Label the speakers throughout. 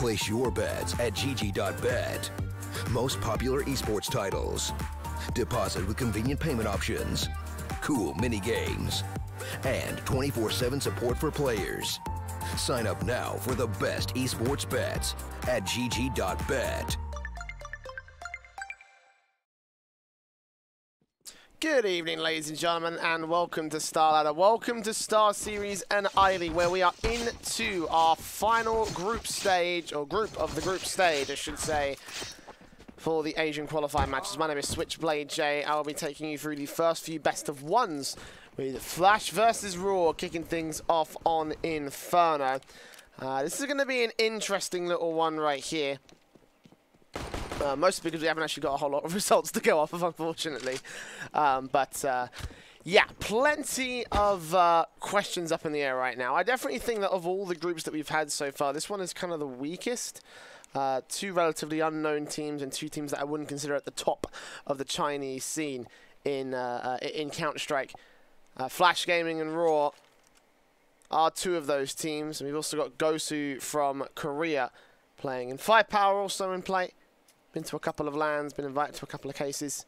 Speaker 1: Place your bets at gg.bet. Most popular esports titles. Deposit with convenient payment options. Cool mini games. And 24/7 support for players. Sign up now for the best esports bets at gg.bet.
Speaker 2: Good evening, ladies and gentlemen, and welcome to Star Ladder. Welcome to StarSeries and Ivy, where we are into our final group stage, or group of the group stage, I should say, for the Asian Qualifier matches. My name is Switchblade J. I will be taking you through the first few best of ones with Flash versus Raw, kicking things off on Inferno. This is going to be an interesting little one right here. Mostly because we haven't actually got a whole lot of results to go off of, unfortunately. Yeah, plenty of questions up in the air right now. I definitely think that of all the groups that we've had so far, this one is kind of the weakest. Two relatively unknown teams and two teams that I wouldn't consider at the top of the Chinese scene in Counter-Strike. Flash Gaming and Raw are two of those teams. And we've also got Gosu from Korea playing. And Firepower also in play. Been to a couple of LANs, been invited to a couple of cases.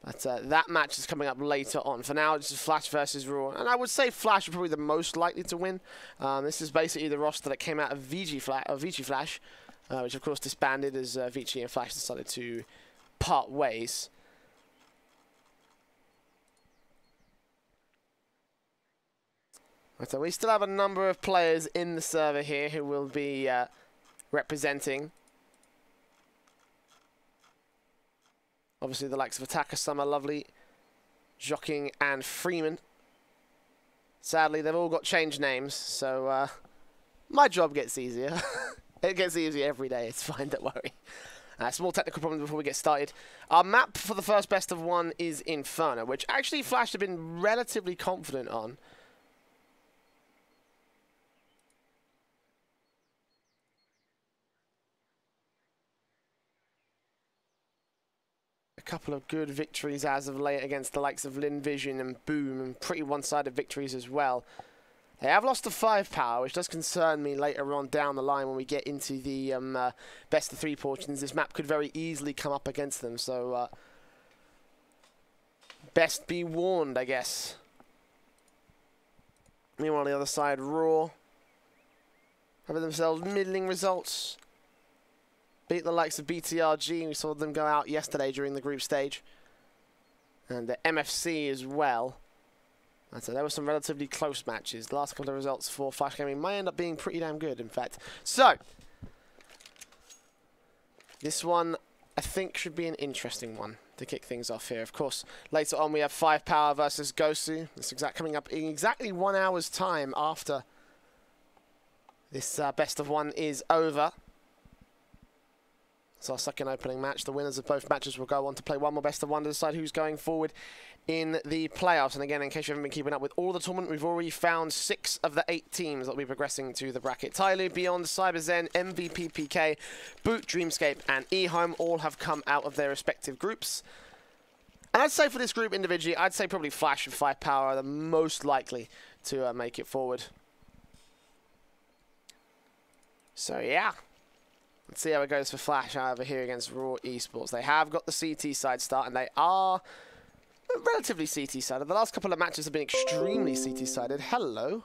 Speaker 2: But that match is coming up later on. For now, it's Flash versus Raw. And I would say Flash are probably the most likely to win. This is basically the roster that came out of VG Flash, which of course disbanded as VG and Flash decided to part ways. Right, so we still have a number of players in the server here who will be representing. Obviously, the likes of Attacker, Summer, Lovely, Joking, and Freeman. Sadly, they've all got changed names, so my job gets easier. It gets easier every day. It's fine, don't worry. Small technical problems before we get started. Our map for the first best of one is Inferno, which actually Flash have been relatively confident on. Couple of good victories as of late against the likes of Lin Vision and Boom, and pretty one-sided victories as well. They have lost to Firepower, which does concern me later on down the line when we get into the best of three portions. This map could very easily come up against them, so best be warned, I guess. Meanwhile, on the other side, Raw having themselves middling results. Beat the likes of BTRG. We saw them go out yesterday during the group stage. And the MFC as well. And so there were some relatively close matches. The last couple of results for Flash Gaming might end up being pretty damn good, in fact. So, this one, I think, should be an interesting one to kick things off here. Of course, later on we have Firepower versus Gosu. This is coming up in exactly 1 hour's time after this best of one is over. It's our second opening match. The winners of both matches will go on to play one more best of one to decide who's going forward in the playoffs. And again, in case you haven't been keeping up with all the tournament, we've already found 6 of the 8 teams that will be progressing to the bracket. Tyloo, Beyond, CyberZen, MVP PK, Boot, Dreamscape, and eHome all have come out of their respective groups. And I'd say for this group individually, I'd say probably Flash and Firepower are the most likely to make it forward. So yeah. Let's see how it goes for Flash over here against Raw Esports. They have got the CT side start, and they are relatively CT-sided. The last couple of matches have been extremely CT-sided. Hello.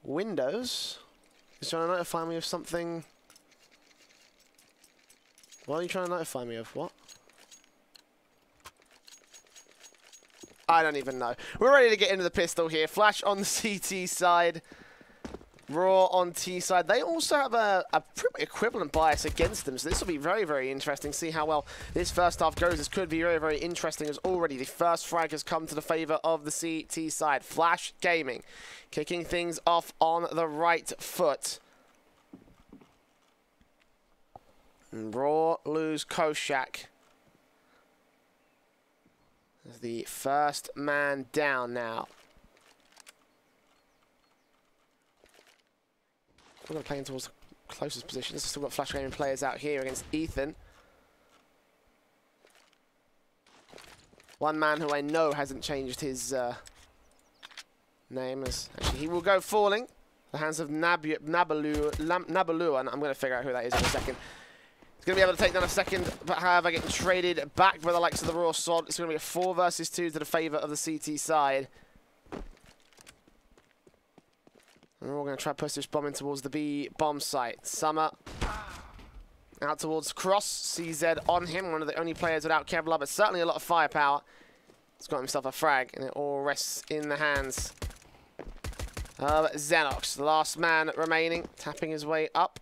Speaker 2: Windows is trying to notify me of something. What are you trying to notify me of? What? I don't even know. We're ready to get into the pistol here. Flash on the CT side. Raw on T side. They also have a pretty equivalent bias against them, so this will be very, very interesting. See how well this first half goes. This could be very, very interesting, as already the first frag has come to the favor of the CT side. Flash Gaming kicking things off on the right foot. And Raw lose Koshak. The first man down now. We're going to play in towards the closest positions. Still got Flash Gaming players out here against Ethan. One man who I know hasn't changed his name. Actually, he will go falling. The hands of Nabalu, and I'm going to figure out who that is in a second. He's going to be able to take down a second, but however, getting traded back by the likes of the Raw Sod. It's going to be a 4 versus 2 to the favour of the CT side. And we're all going to try to push this bomb in towards the B bomb site. Summer out towards Cross. CZ on him, one of the only players without Kevlar, but certainly a lot of firepower. He's got himself a frag, and it all rests in the hands of Xenox, the last man remaining, tapping his way up.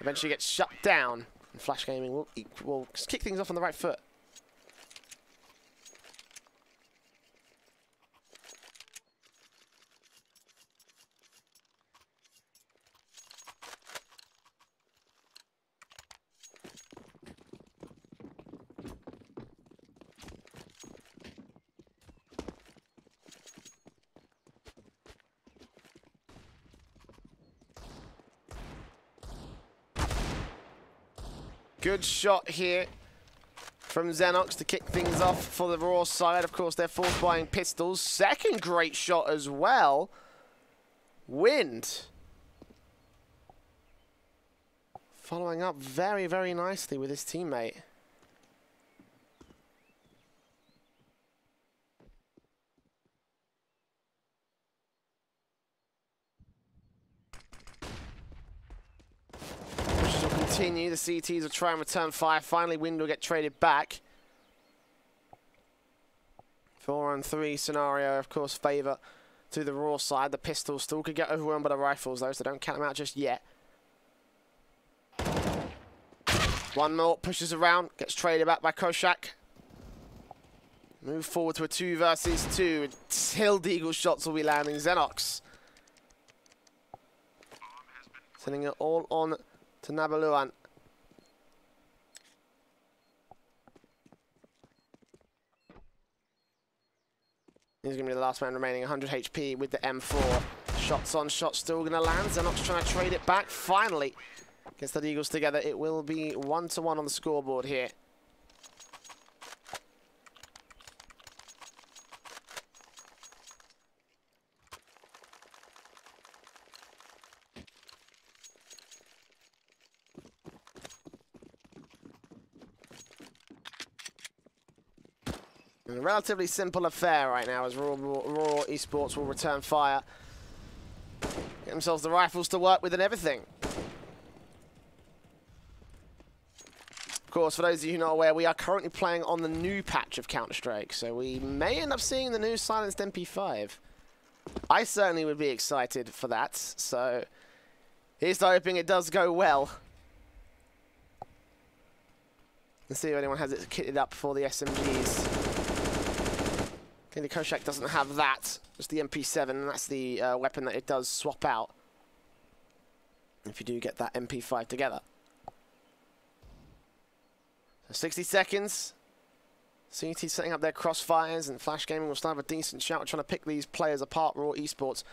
Speaker 2: Eventually gets shut down. And Flash Gaming will kick things off on the right foot. Good shot here from Xenox to kick things off for the Raw side. Of course, they're force buying pistols. Second great shot as well. Wind. Following up very, very nicely with his teammate. Continue. The CTs will try and return fire. Finally, Wind will get traded back. 4-on-3 scenario, of course, favour to the Raw side. The pistols still could get overwhelmed by the rifles, though, so don't count them out just yet. One more pushes around, gets traded back by Koshak. Move forward to a 2 versus 2. Still Deagle shots will be landing. Xenox sending it all on to Nabaluan. He's going to be the last man remaining, 100 HP with the M4. Shots on shots still going to land. Xenox trying to trade it back. Finally gets the Eagles together. It will be 1-1 on the scoreboard here. A relatively simple affair right now as Raw Esports will return fire. Get themselves the rifles to work with and everything. Of course, for those of you who are not aware, we are currently playing on the new patch of Counter-Strike, so we may end up seeing the new silenced MP5. I certainly would be excited for that, so here's hoping it does go well. Let's see if anyone has it kitted up for the SMGs. The Koshak doesn't have that, just the MP7, and that's the weapon that it does swap out if you do get that MP5 together. So 60 seconds. CT setting up their crossfires, and Flash Gaming will still have a decent shout trying to pick these players apart. Raw Esports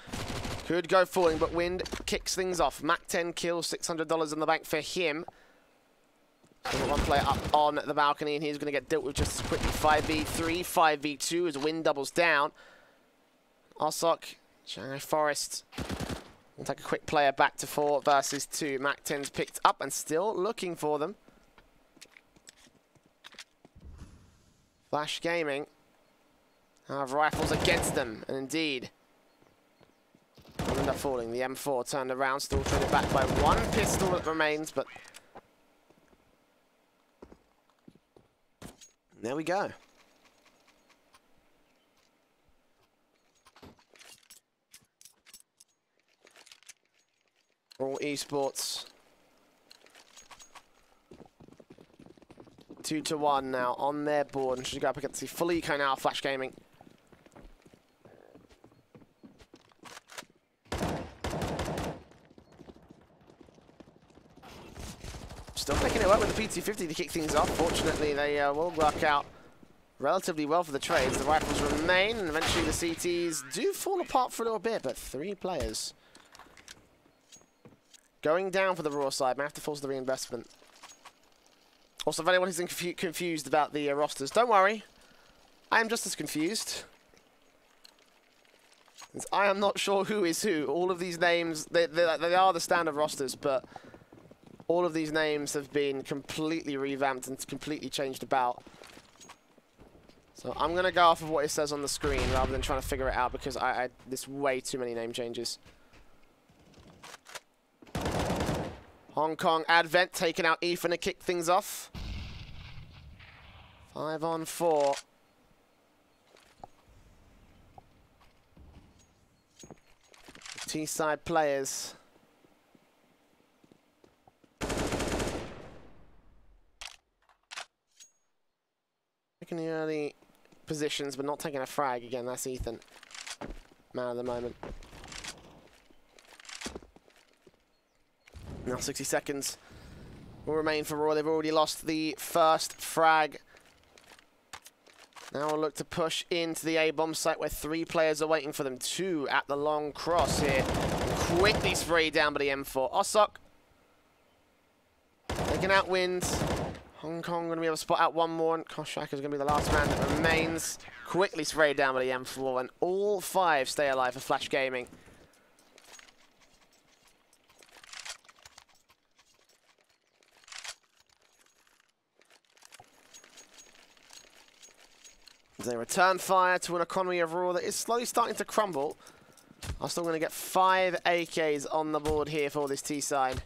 Speaker 2: could go falling, but Wind kicks things off. Mac 10 kills, $600 in the bank for him. So one player up on the balcony, and he's going to get dealt with just as quickly. 5v3, 5v2 as Wind doubles down. Osok, Shanghai Forest will take a quick player back to 4 versus 2. Mac 10's picked up and still looking for them. Flash Gaming have rifles against them, and indeed, will end up falling. The M4 turned around, still traded back by 1 pistol that remains, but there we go. All Esports 2-1 now on their board, and should go up against the full eco now. Flash Gaming. Still making it work with the P250 to kick things off. Fortunately, they will work out relatively well for the trades. The rifles remain, and eventually the CTs do fall apart for a little bit, but 3 players going down for the Raw side. May have to force the reinvestment. Also, if anyone is confused about the rosters, don't worry. I am just as confused. I am not sure who is who. All of these names, they are the standard rosters, but all of these names have been completely revamped and completely changed about. So I'm going to go off of what it says on the screen rather than trying to figure it out, because there's way too many name changes. Hong Kong Advent taking out Ethan to kick things off. 5 on 4. T-side players. Taking the early positions, but not taking a frag. Again, that's Ethan. Man of the moment. Now 60 seconds will remain for Raw. They've already lost the first frag. Now we'll look to push into the A-bomb site where 3 players are waiting for them. 2 at the long cross here. Quickly sprayed down by the M4. Osok taking out wins. Hong Kong going to be able to spot out one more, and Koshak is going to be the last man that remains. Quickly sprayed down by the M4, and all 5 stay alive for Flash Gaming. They return fire to an economy of Raw that is slowly starting to crumble. I'm still going to get 5 AKs on the board here for this T-side.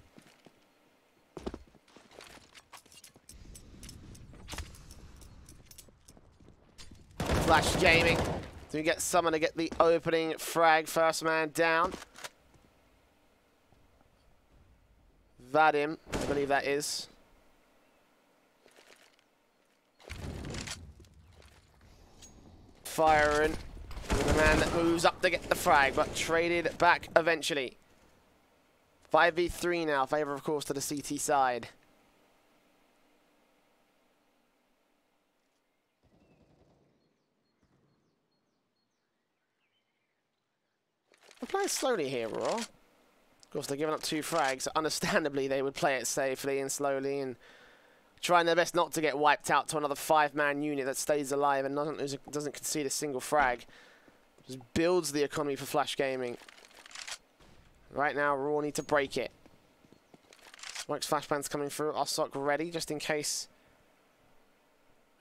Speaker 2: Flash Gaming. Do we get someone to get the opening frag? First man down. Vadim, I believe that is. Firing. The man that moves up to get the frag, but traded back eventually. 5v3 now, favour of course to the CT side. They're playing slowly here, Raw. Of course, they're giving up 2 frags. So understandably, they would play it safely and slowly and trying their best not to get wiped out to another 5-man unit that stays alive and doesn't concede a single frag. Just builds the economy for Flash Gaming. Right now, Raw need to break it. Smokes flashbangs coming through. Osok ready, just in case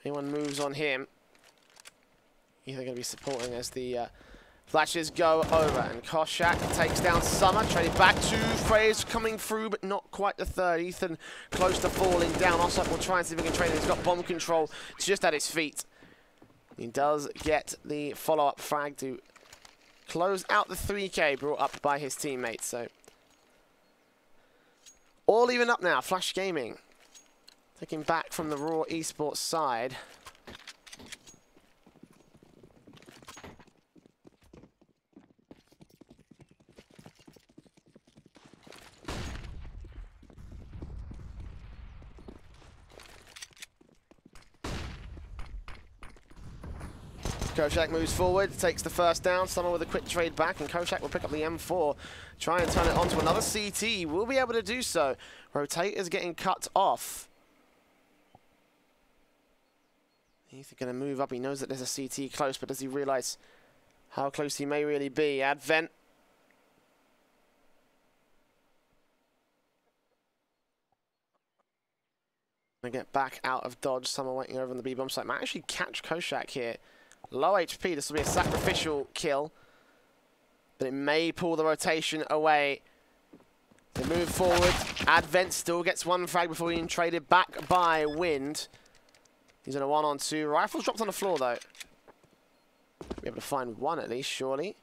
Speaker 2: anyone moves on him. Either going to be supporting as the flashes go over, and Koshak takes down Summer, traded back to Fraze coming through, but not quite the third. Ethan close to falling down. Osok will try and see if he can trade it. He's got bomb control just at his feet. He does get the follow-up frag to close out the 3K brought up by his teammates. So all even up now. Flash Gaming taking back from the Raw Esports side. Koshak moves forward, takes the first down. Summer with a quick trade back, and Koshak will pick up the M4. Try and turn it onto another CT. Will be able to do so. Rotator's getting cut off. He's going to move up. He knows that there's a CT close, but does he realize how close he may really be? Advent. Gonna get back out of dodge. Summer waiting over on the B-bomb site. Might actually catch Koshak here. Low HP, this will be a sacrificial kill, but it may pull the rotation away. They move forward. Advent still gets 1 frag before being traded back by Wind. He's in a 1-on-2. Rifles dropped on the floor, though. Be able to find 1 at least, surely.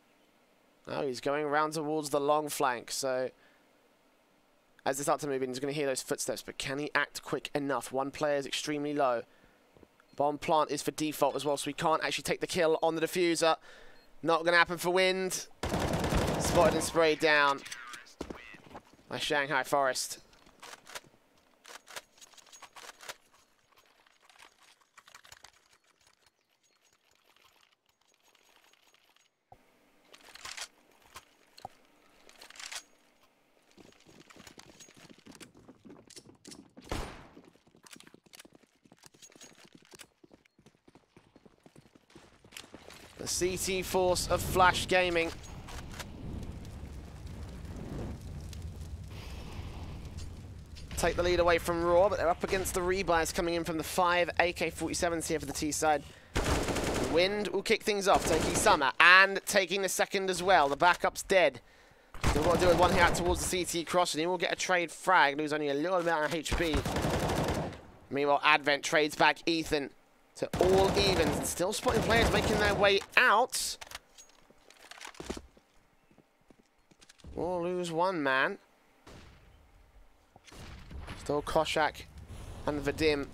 Speaker 2: Oh, he's going around towards the long flank, so as they start to move in, he's going to hear those footsteps, but can he act quick enough? 1 player is extremely low. Bomb plant is for default as well, so we can't actually take the kill on the diffuser. Not going to happen for Wind. Spotted and sprayed down by Shanghai Forest. The CT force of Flash Gaming take the lead away from Raw, but they're up against the rebuys coming in from the 5 AK-47s here for the T side. Wind will kick things off, taking Summer and taking the second as well. The backup's dead. Still got to do with one hit out towards the CT cross, and he will get a trade frag, lose only a little bit of HP. Meanwhile, Advent trades back Ethan to all evens, and still spotting players making their way out. We'll lose one man. Still Koshak and Vadim.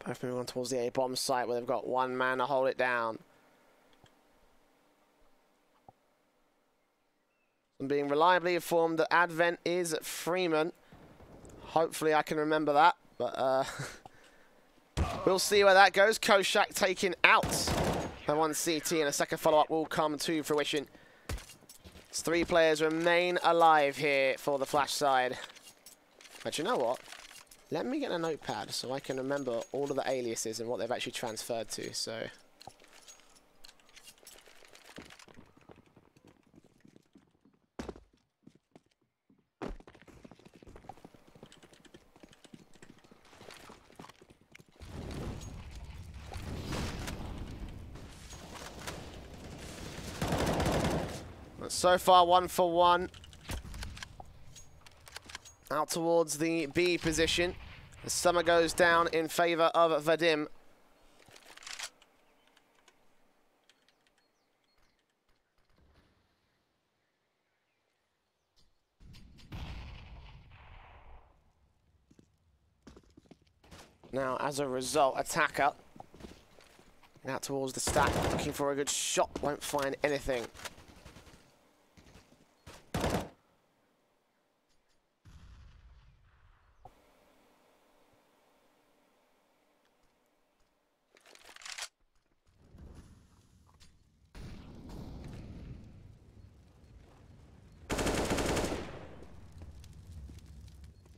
Speaker 2: Both moving on towards the A-bomb site where they've got one man to hold it down. I'm being reliably informed that Advent is at Freeman. Hopefully I can remember that, but we'll see where that goes. Koshak taken out by one CT, and a second follow-up will come to fruition. As 3 players remain alive here for the Flash side. But you know what? Let me get a notepad so I can remember all of the aliases and what they've actually transferred to, so... So far, 1 for 1. Out towards the B position. The Summer goes down in favor of Vadim. Now, as a result, attacker out towards the stack, looking for a good shot, won't find anything.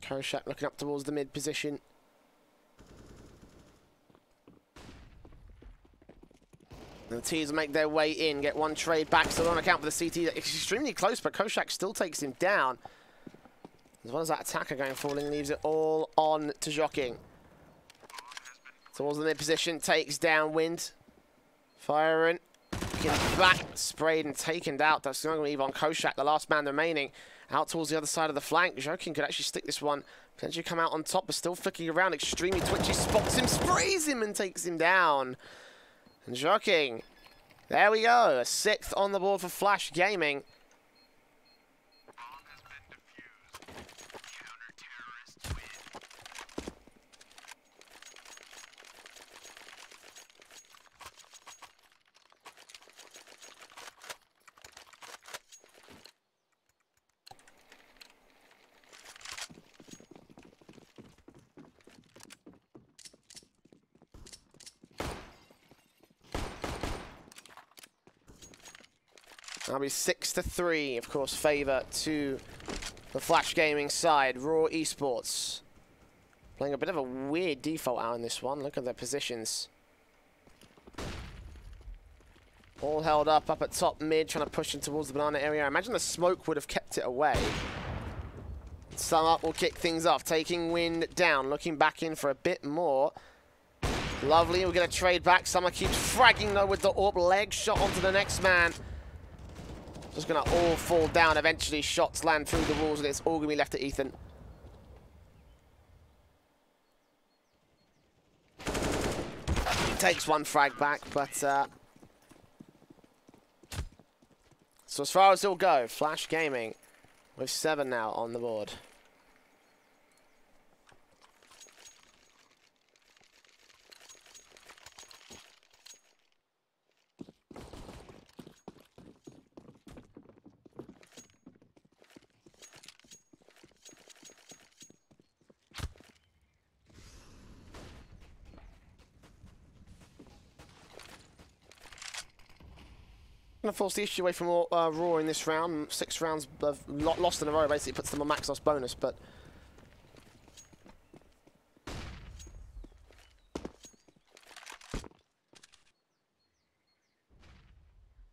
Speaker 2: Koshak looking up towards the mid position. And the T's make their way in, get one trade back, still on account for the CT. It's extremely close, but Koshak still takes him down. As well as that attacker going falling, leaves it all on to Joking. Towards the mid position, takes down Wind. Firing. Getting back, sprayed and taken out. That's going to leave on Koshak, the last man remaining. Out towards the other side of the flank. Joking could actually stick this one. Potentially come out on top, but still flicking around. Extremely twitchy. Spots him, sprays him, and takes him down. And Joking. There we go. A 6th on the board for Flash Gaming. That'll be 6-3, of course, favour to the Flash Gaming side. Raw Esports playing a bit of a weird default out in this one. Look at their positions. All held up at top mid, trying to push in towards the banana area. I imagine the smoke would have kept it away. Sum up will kick things off, taking Wind down, looking back in for a bit more. Lovely, we're going to trade back. Summer keeps fragging though with the AWP, leg shot onto the next man. Just going to all fall down. Eventually, shots land through the walls, and it's all going to be left to Ethan. He takes one frag back, but... So as far as it'll go, Flash Gaming with 7 now on the board. Going to force the issue away from Raw in this round. 6 rounds of lost in a row basically puts them on max loss bonus, but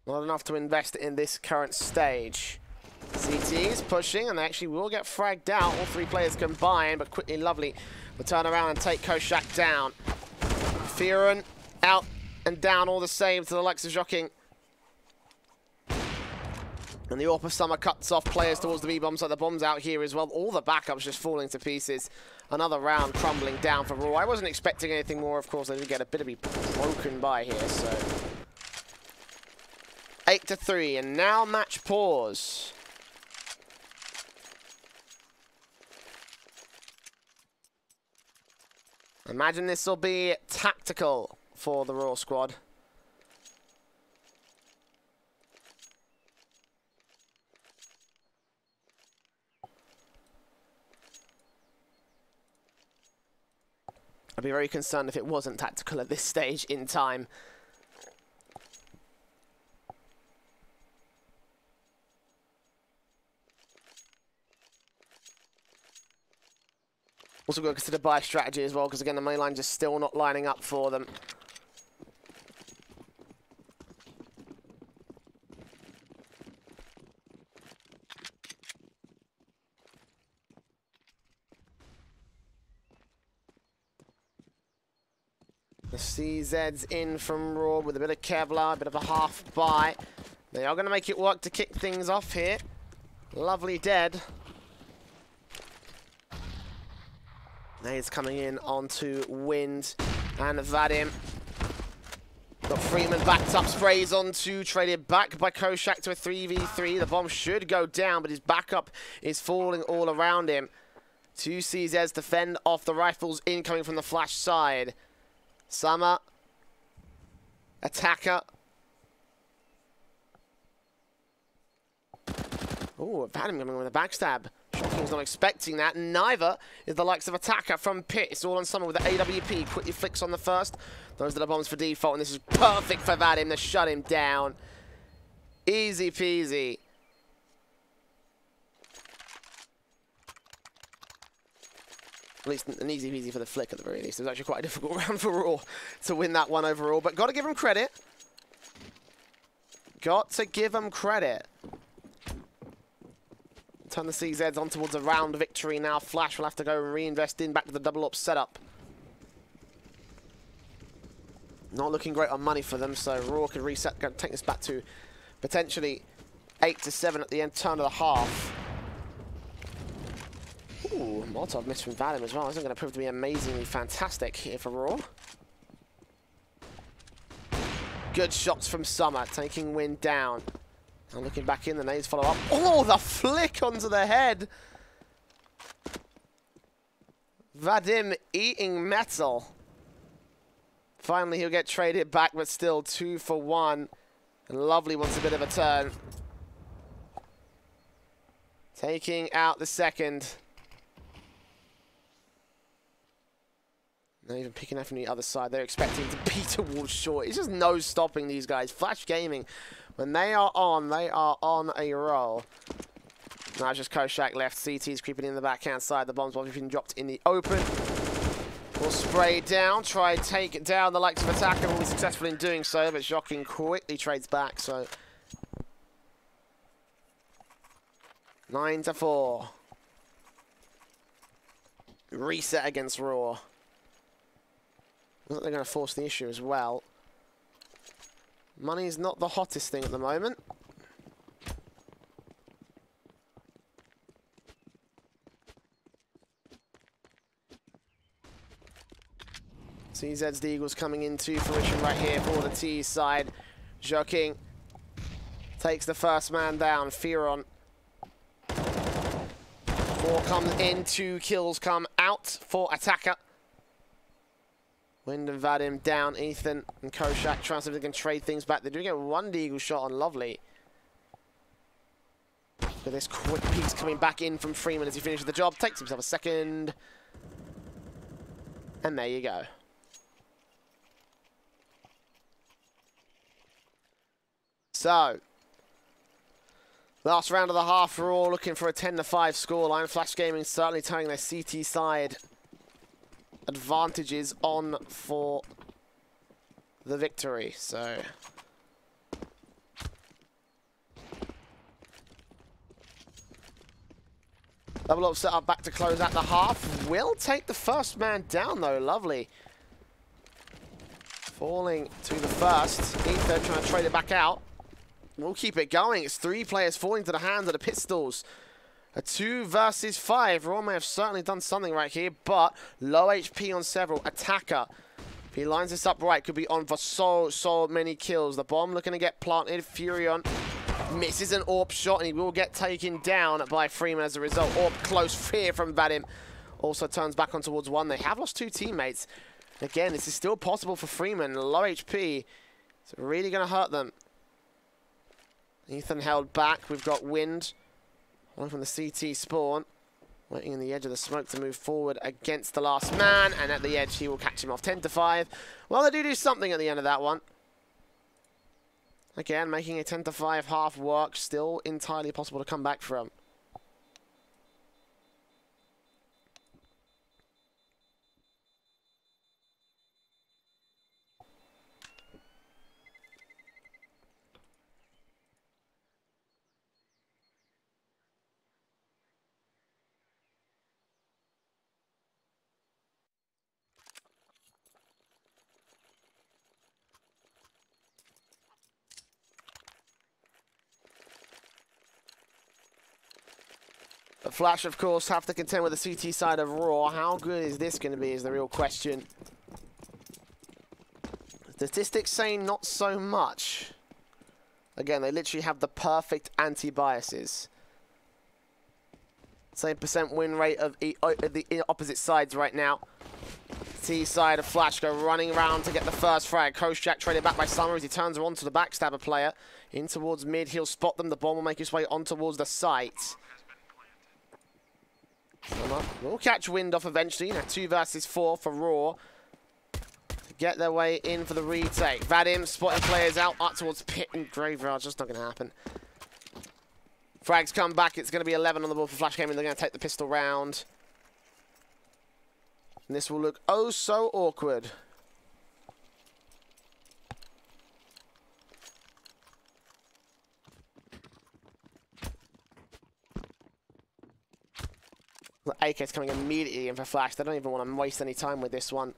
Speaker 2: not enough to invest in this current stage. CT is pushing, and they actually will get fragged out. All 3 players combined, but quickly Lovely will turn around and take Koshak down. Fearon out and down all the same to the likes of Joking. And the AWP of Summer cuts off players towards the B-bomb, so the bomb's out here as well. All the backups just falling to pieces. Another round crumbling down for Raw. I wasn't expecting anything more, of course. They did get a bit of be broken by here, so 8-3, and now match pause. Imagine this will be tactical for the Raw squad. I'd be very concerned if it wasn't tactical at this stage in time. Also got to consider buy strategy as well, because again the main line just still not lining up for them. The CZ's in from Raw with a bit of Kevlar, a bit of a half buy. They are going to make it work to kick things off here. Lovely dead. Nades coming in onto Wind and Vadim. Got Freeman backed up, sprays onto, traded back by Koshak to a 3v3. The bomb should go down, but his backup is falling all around him. 2 CZs defend off the rifles incoming from the flash side. Summer. Attacker. Oh, Vadim coming with a backstab. Shocking's not expecting that. Neither is the likes of Attacker from Pit. It's all on Summer with the AWP. Quickly flicks on the first. Those are the bombs for default, and this is perfect for Vadim to shut him down. Easy peasy. At least an easy peasy for the flick at the very least. It was actually quite a difficult round for Raw to win that one overall, but got to give him credit. Got to give him credit. Turn the CZs on towards a round victory now. Flash will have to go and reinvest in back to the double up setup. Not looking great on money for them, so Raw can reset, take this back to potentially 8-7 at the end, turn of the half. Ooh, Molotov missed from Vadim as well. This is going to prove to be amazingly fantastic here for Raw. Good shots from Summer, taking Wind down. And looking back in, the nades follow up. Oh, the flick onto the head. Vadim eating metal. Finally, he'll get traded back, but still 2 for 1. And Lovely wants a bit of a turn. Taking out the second. Not even picking up from the other side. They're expecting to be towards short. It's just no stopping these guys. Flash Gaming, when they are on a roll. Now it's just Koshak left. CT's creeping in the backhand side. The bomb's been dropped in the open. Will spray down. Try and take down the likes of Attacker. Will be successful in doing so, but Joking quickly trades back. So 9-4. Reset against Raw. I think they're going to force the issue as well. Money's not the hottest thing at the moment. CZ's Deagle's coming into fruition right here for the T side. Joking takes the first man down. Fearon. 4 comes in, 2 kills come out for Attacker. Wind and Vadim down. Ethan and Koshak trying to see if they can trade things back. They do get 1 Deagle shot on Lovely. But this quick piece coming back in from Freeman as he finishes the job. Takes himself a second. And there you go. So, last round of the half, we're all looking for a 10-5 scoreline. Flash Gaming certainly turning their CT side advantages on for the victory. So, double up set up back to close out the half. Will take the first man down though. Lovely. Falling to the first. Ether trying to trade it back out. We'll keep it going. It's 3 players falling to the hands of the pistols. A 2 versus 5. Raw may have certainly done something right here, but low HP on several. Attacker. If he lines this up right, could be on for so many kills. The bomb looking to get planted. Furion misses an AWP shot, and he will get taken down by Freeman as a result. AWP close, fear from Vadim. Also turns back on towards 1. They have lost 2 teammates. Again, this is still possible for Freeman. Low HP. It's really going to hurt them. Ethan held back. We've got Wind. One from the CT spawn. Waiting in the edge of the smoke to move forward against the last man. And at the edge, he will catch him off 10-5. Well, they do something at the end of that one. Again, making a 10-5 half work. Still entirely possible to come back from. But Flash, of course, have to contend with the CT side of Raw. How good is this going to be is the real question. Statistics saying not so much. Again, they literally have the perfect anti-biases. Same percent win rate of the opposite sides right now. T side of Flash go running around to get the first frag. Koshak traded back by Summer as he turns her onto the backstabber player. In towards mid, he'll spot them. The bomb will make his way on towards the site. Summer will catch Wind off eventually. Now 2 versus 4 for Raw. To get their way in for the retake. Vadim spotting players out up towards Pit and Graveyard. Just not going to happen. Frags come back. It's going to be 11 on the board for Flash Gaming. They're going to take the pistol round. And this will look oh so awkward. The AK's coming immediately in for Flash. They don't even want to waste any time with this one.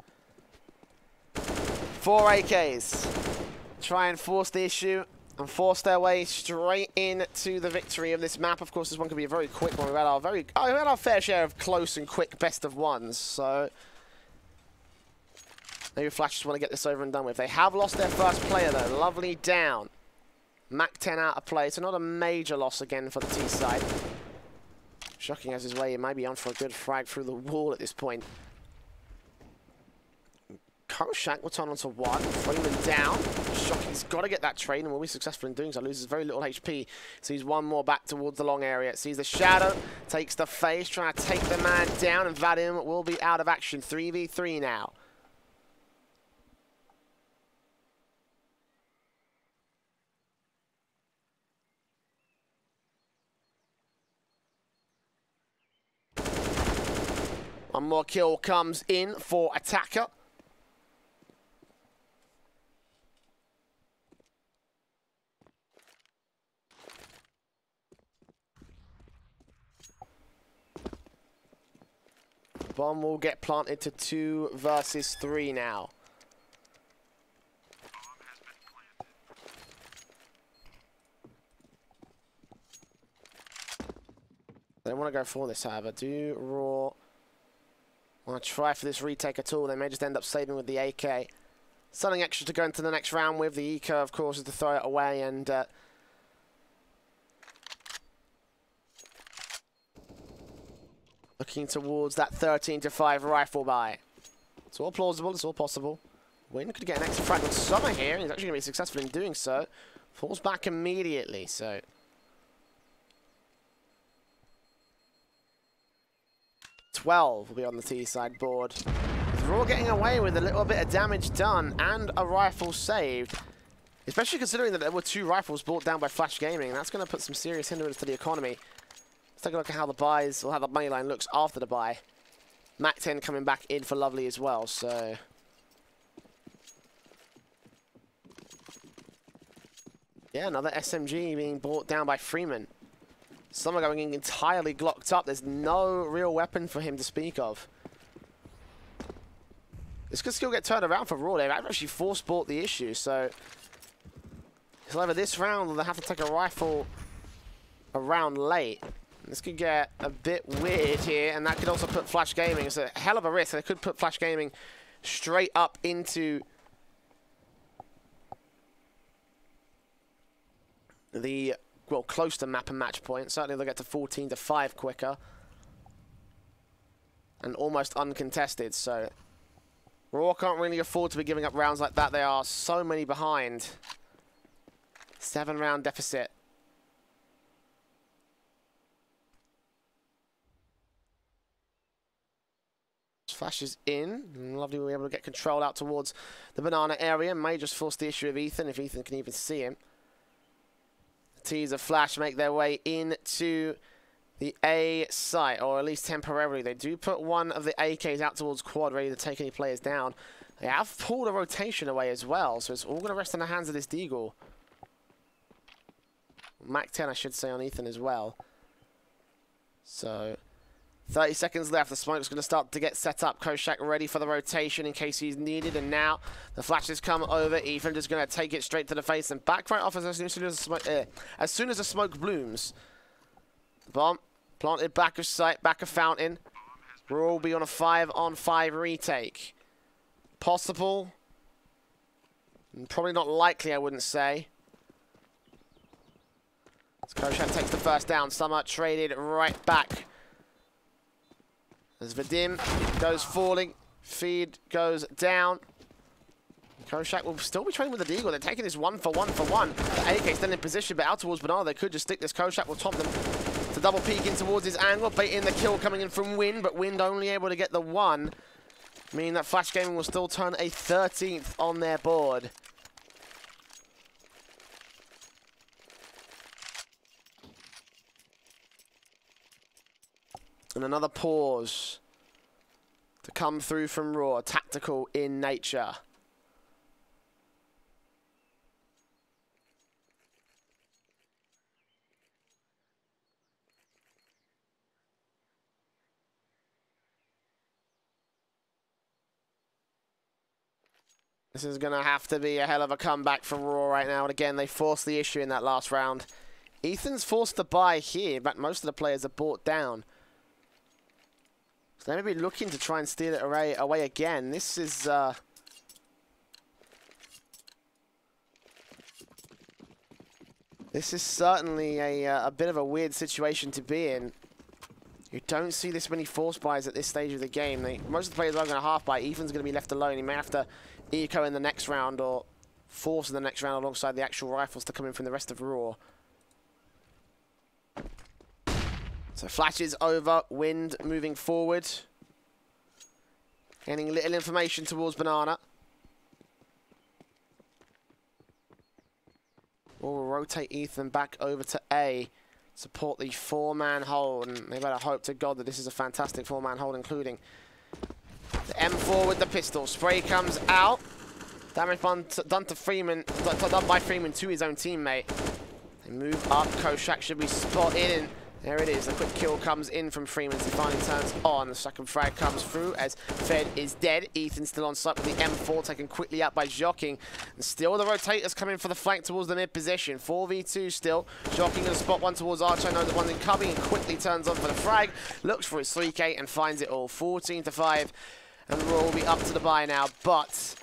Speaker 2: 4 AKs. Try and force the issue and force their way straight into the victory of this map. Of course, this one could be a very quick one. We had our fair share of close and quick best of ones. So maybe Flash just want to get this over and done with. They have lost their first player though. Lovely down. Mac 10 out of play. So not a major loss again for the T side. Shocking as his way, he might be on for a good frag through the wall at this point. Koshak will turn onto 1. Freeman down. Shocking's got to get that trade and will be successful in doing so. Loses very little HP. Sees one more back towards the long area. Sees the shadow. Takes the face. Trying to take the man down. And Vadim will be out of action. 3v3 now. One more kill comes in for Attacker. Bomb will get planted to 2 versus 3 now. They don't want to go for this, however. Do Raw want to try for this retake at all? They may just end up saving with the AK. Something extra to go into the next round with. The eco, of course, is to throw it away and looking towards that 13-5 rifle buy. It's all plausible. It's all possible. Win could get an extra frag on Summer here. He's actually going to be successful in doing so. Falls back immediately, so 12 will be on the T side board. They're all getting away with a little bit of damage done and a rifle saved. Especially considering that there were 2 rifles brought down by Flash Gaming. That's going to put some serious hindrance to the economy. Let's take a look at how the buys, or how the money line looks after the buy. Mac 10 coming back in for Lovely as well, so... Yeah, another SMG being brought down by Freeman. Some are going in entirely glocked up. There's no real weapon for him to speak of. This could still get turned around for Raw. They've actually force-bought the issue, so... It's either this round or they have to take a rifle around late. This could get a bit weird here, and that could also put Flash Gaming. It's a hell of a risk. They could put Flash Gaming straight up into the, well, close to map and match point. Certainly they'll get to 14-5 quicker. And almost uncontested, so Raw can't really afford to be giving up rounds like that. They are so many behind. 7-round deficit. Flash is in. Lovely, we're able to get control out towards the banana area. May just force the issue of Ethan, if Ethan can even see him. The T's of Flash make their way into the A site, or at least temporarily. They do put one of the AKs out towards quad, ready to take any players down. They have pulled a rotation away as well, so it's all going to rest in the hands of this Deagle. Mac 10, I should say, on Ethan as well. So, 30 seconds left. The smoke's going to start to get set up. Koshak ready for the rotation in case he's needed. And now the flashes come over. Ethan just going to take it straight to the face and back right off as soon as the smoke blooms. The bomb planted back of sight, back of fountain. We'll all be on a 5-on-5 retake. Possible. Probably not likely, I wouldn't say. Koshak takes the first down. Summer traded right back. As Vadim goes falling, feed goes down. Koshak will still be training with the Deagle. They're taking this 1-for-1-for-1. The AK still in position, but out towards Banana, they could just stick this. Koshak will top them to double peek in towards his angle, baiting the kill coming in from Wind, but Wind only able to get the 1, meaning that Flash Gaming will still turn a 13th on their board. And another pause to come through from Raw, tactical in nature. This is going to have to be a hell of a comeback for Raw right now. And again, they forced the issue in that last round. Ethan's forced the buy here, but most of the players are brought down. So they may be looking to try and steal it away again. This is... This is certainly a bit of a weird situation to be in. You don't see this many force buys at this stage of the game. Most of the players are going to half buy. Ethan's going to be left alone. He may have to eco in the next round or force in the next round alongside the actual rifles to come in from the rest of Raw. So Flash is over. Wind moving forward. Getting little information towards Banana. We'll rotate Ethan back over to A. Support the 4-man hold. And they better hope to God that this is a fantastic 4-man hold, including the M4 with the pistol. Spray comes out. Damage done to Freeman, done by Freeman to his own teammate. They move up. Koshak should be spotted. And there it is. A quick kill comes in from Freeman as he finally turns on. The second frag comes through as Fed is dead. Ethan still on site with the M4 taken quickly out by Jocking. And still the rotators coming for the flank towards the mid position. 4v2 still. Jocking going to spot one towards Archer. I know that one's incoming and quickly turns on for the frag. Looks for his 3K and finds it all. 14-5. And Raw will be up to the buy now. But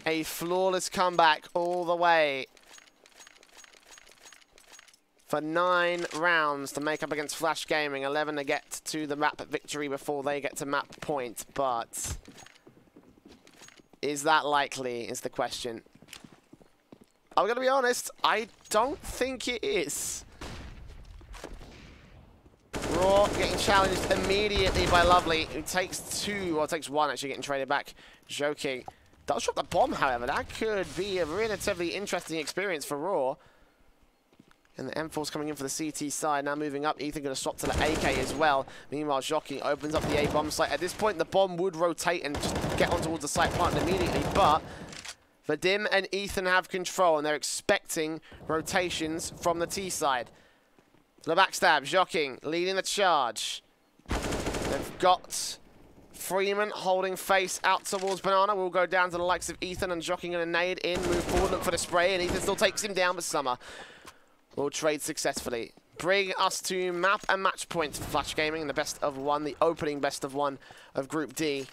Speaker 2: a flawless comeback all the way. For 9 rounds to make up against Flash Gaming. 11 to get to the map victory before they get to map point. But is that likely is the question. I'm going to be honest, I don't think it is. Raw getting challenged immediately by Lovely, who takes 2, or takes 1 actually getting traded back. Joking. Does drop the bomb, however. That could be a relatively interesting experience for Raw. And the M4's coming in for the CT side. Now moving up. Ethan going to swap to the AK as well. Meanwhile, Jockey opens up the A bomb site. At this point, the bomb would rotate and just get on towards the site plant immediately. But Vadim and Ethan have control, and they're expecting rotations from the T side. The backstab. Jockey leading the charge. They've got Freeman holding face out towards Banana. Will go down to the likes of Ethan, and Jockey going to nade in, move forward, look for the spray, and Ethan still takes him down, but Summer will trade successfully. Bring us to map and match points for Flash Gaming, the best of one, the opening best of one of Group D.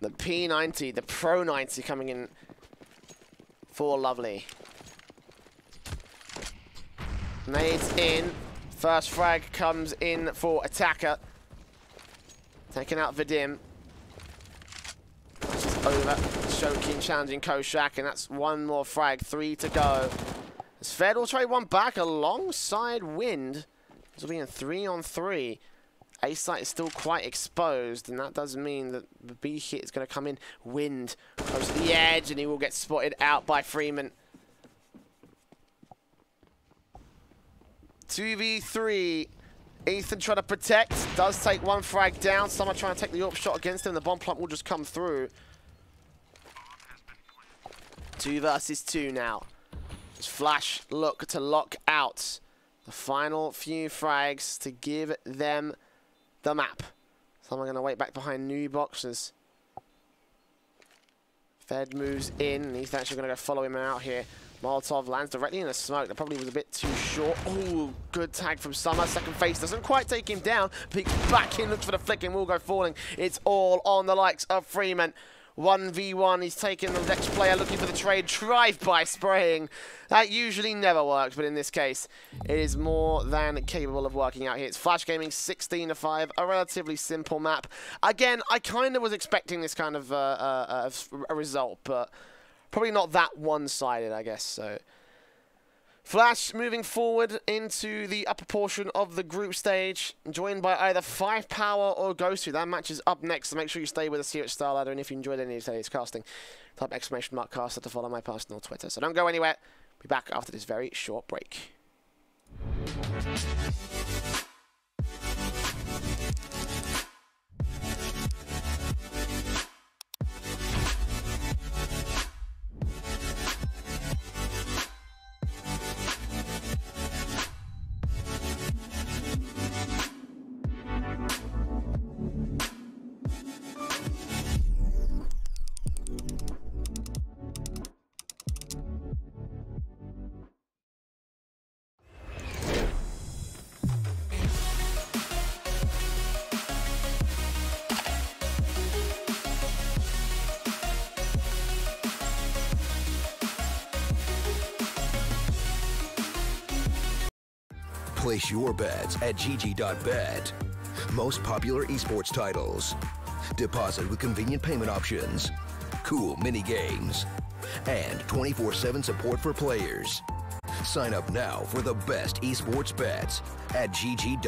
Speaker 2: The P90, the Pro 90 coming in for Lovely. Nades in. First frag comes in for Attacker. Taking out Vadim. That's just over. Shokin challenging Koshak, and that's one more frag. 3 to go. As Fed will trade one back alongside Wind. This will be a 3-on-3. A site is still quite exposed, and that does mean that the B hit is going to come in. Wind goes to the edge, and he will get spotted out by Freeman. 2v3. Ethan trying to protect. Does take one frag down. Someone trying to take the AWP shot against him. The bomb plant will just come through. 2 versus 2 now. Just Flash look to lock out the final few frags to give them the map. Someone going to wait back behind new boxes. Fed moves in, and he's actually going to go follow him out here. Molotov lands directly in the smoke. That probably was a bit too short. Oh, good tag from Summer. Second face doesn't quite take him down. Peeks back in, looks for the flick, and will go falling. It's all on the likes of Freeman. 1v1, he's taking the next player, looking for the trade. Drive-by spraying. That usually never works, but in this case, it is more than capable of working out here. It's Flash Gaming 16-5, a relatively simple map. Again, I kind of was expecting this kind of a result, but probably not that one-sided, I guess. So, Flash moving forward into the upper portion of the group stage, joined by either 5Power or Ghostu. That match is up next, so make sure you stay with us here at StarLadder. And if you enjoyed any of today's casting, type !caster to follow my personal Twitter. So don't go anywhere. Be back after this very short break.
Speaker 1: Place your bets at gg.bet. Most popular esports titles. Deposit with convenient payment options. Cool mini games. And 24/7 support for players. Sign up now for the best esports bets at gg.bet.